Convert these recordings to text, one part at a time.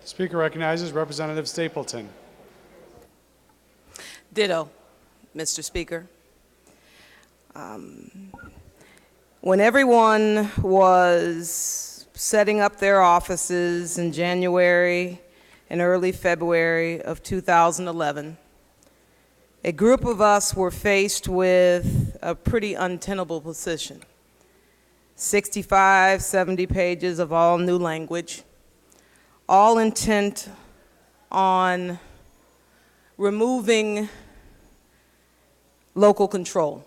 Speaker recognizes Representative Stapleton. Ditto, Mr. Speaker. When everyone was setting up their offices in January and early February of 2011, a group of us were faced with a pretty untenable position. 65, 70 pages of all new language, all intent on removing local control.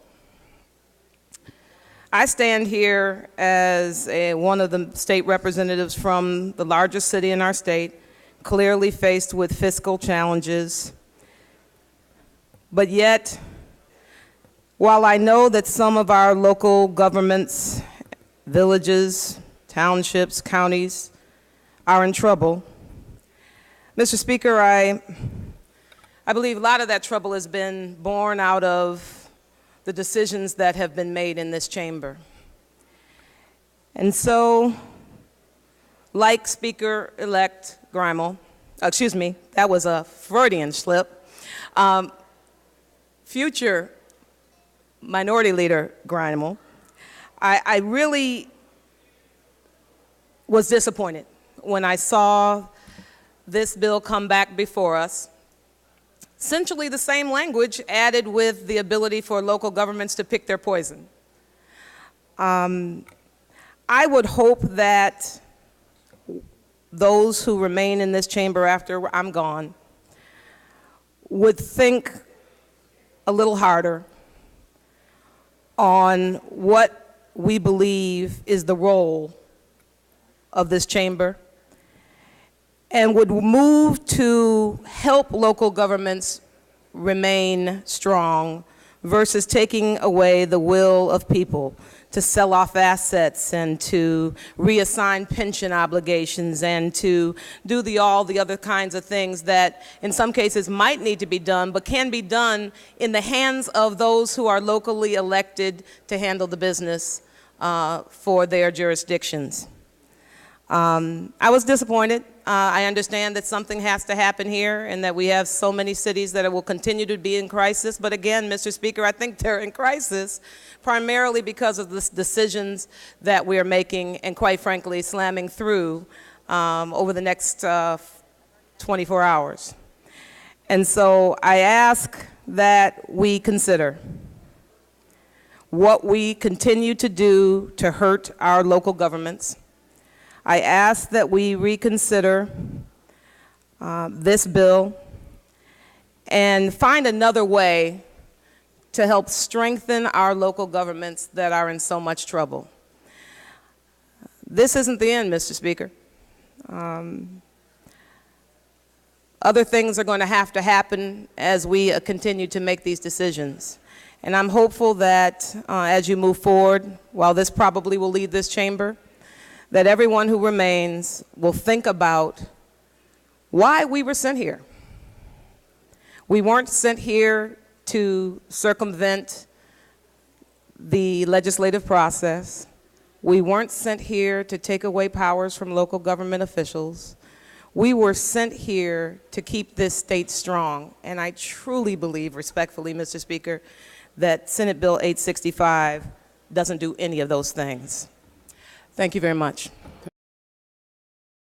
I stand here as one of the state representatives from the largest city in our state, clearly faced with fiscal challenges. But yet, while I know that some of our local governments, villages, townships, counties are in trouble, Mr. Speaker, I believe a lot of that trouble has been born out of the decisions that have been made in this chamber. And so, like Speaker-elect Grimel, excuse me, that was a Freudian slip, future Minority Leader Grimel, I really was disappointed when I saw this bill come back before us. Essentially the same language added with the ability for local governments to pick their poison. I would hope that those who remain in this chamber after I'm gone would think a little harder on what we believe is the role of this chamber, and would move to help local governments remain strong versus taking away the will of people to sell off assets and to reassign pension obligations and to do all the other kinds of things that in some cases might need to be done but can be done in the hands of those who are locally elected to handle the business for their jurisdictions. I was disappointed. I understand that something has to happen here and that we have so many cities that will continue to be in crisis. But again, Mr. Speaker, I think they're in crisis primarily because of the decisions that we are making and, quite frankly, slamming through over the next 24 hours. And so I ask that we consider what we continue to do to hurt our local governments. I ask that we reconsider this bill and find another way to help strengthen our local governments that are in so much trouble. This isn't the end, Mr. Speaker. Other things are going to happen as we continue to make these decisions. And I'm hopeful that as you move forward, while this probably will leave this chamber, that everyone who remains will think about why we were sent here. We weren't sent here to circumvent the legislative process. We weren't sent here to take away powers from local government officials. We were sent here to keep this state strong. And I truly believe, respectfully, Mr. Speaker, that Senate Bill 865 doesn't do any of those things. Thank you very much.